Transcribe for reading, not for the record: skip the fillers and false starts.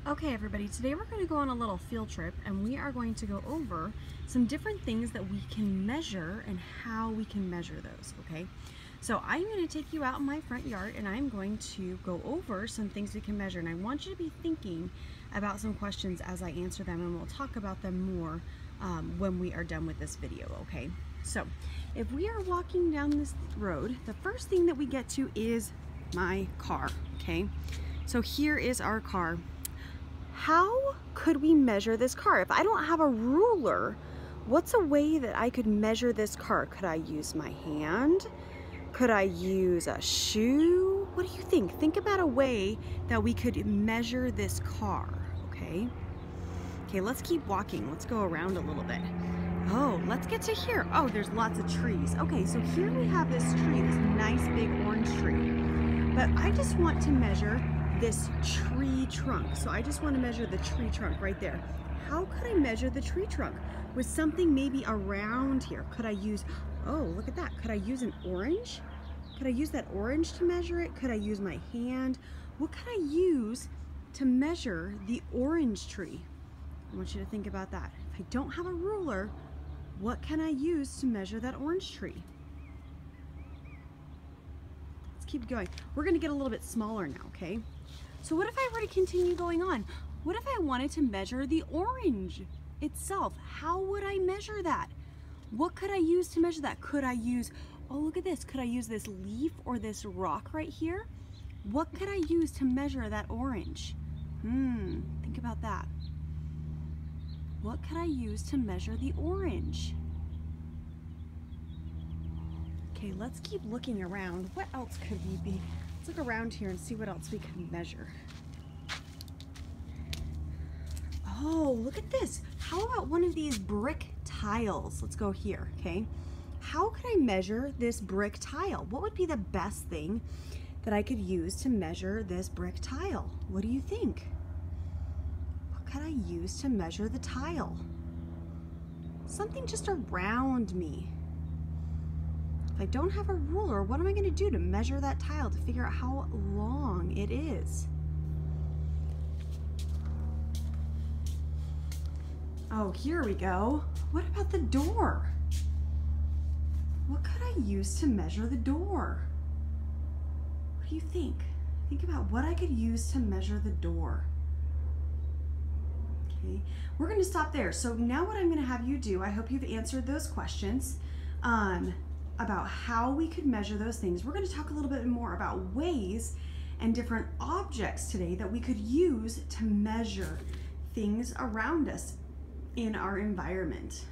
Okay everybody, today we're going to go on a little field trip and we are going to go over some different things that we can measure and how we can measure those, okay? So I'm going to take you out in my front yard and I'm going to go over some things we can measure, and I want you to be thinking about some questions as I answer them, and we'll talk about them more when we are done with this video, okay? So if we are walking down this road, the first thing that we get to is my car, okay? So here is our car. How could we measure this car? If I don't have a ruler, what's a way that I could measure this car? Could I use my hand? Could I use a shoe? What do you think? Think about a way that we could measure this car, okay? Okay, let's keep walking. Let's go around a little bit. Oh, let's get to here. Oh, there's lots of trees. Okay, so here we have this tree, this nice big orange tree. But I just want to measure this tree trunk. So I just want to measure the tree trunk right there. How could I measure the tree trunk? With something maybe around here. Could I use, oh, look at that. Could I use an orange? Could I use that orange to measure it? Could I use my hand? What could I use to measure the orange tree? I want you to think about that. If I don't have a ruler, what can I use to measure that orange tree? Let's keep going. We're gonna get a little bit smaller now, okay? So what if I were to continue going on? What if I wanted to measure the orange itself? How would I measure that? What could I use to measure that? Could I use, oh, look at this. Could I use this leaf or this rock right here? What could I use to measure that orange? Think about that. What could I use to measure the orange? Okay, let's keep looking around. What else could we be? Let's look around here and see what else we can measure. Oh, look at this. How about one of these brick tiles? Let's go here, okay? How could I measure this brick tile? What would be the best thing that I could use to measure this brick tile? What do you think? What could I use to measure the tile? Something just around me. If I don't have a ruler, what am I going to do to measure that tile, to figure out how long it is? Oh, here we go. What about the door? What could I use to measure the door? What do you think? Think about what I could use to measure the door. Okay, we're going to stop there. So now what I'm going to have you do, I hope you've answered those questions about how we could measure those things. We're going to talk a little bit more about ways and different objects today that we could use to measure things around us in our environment.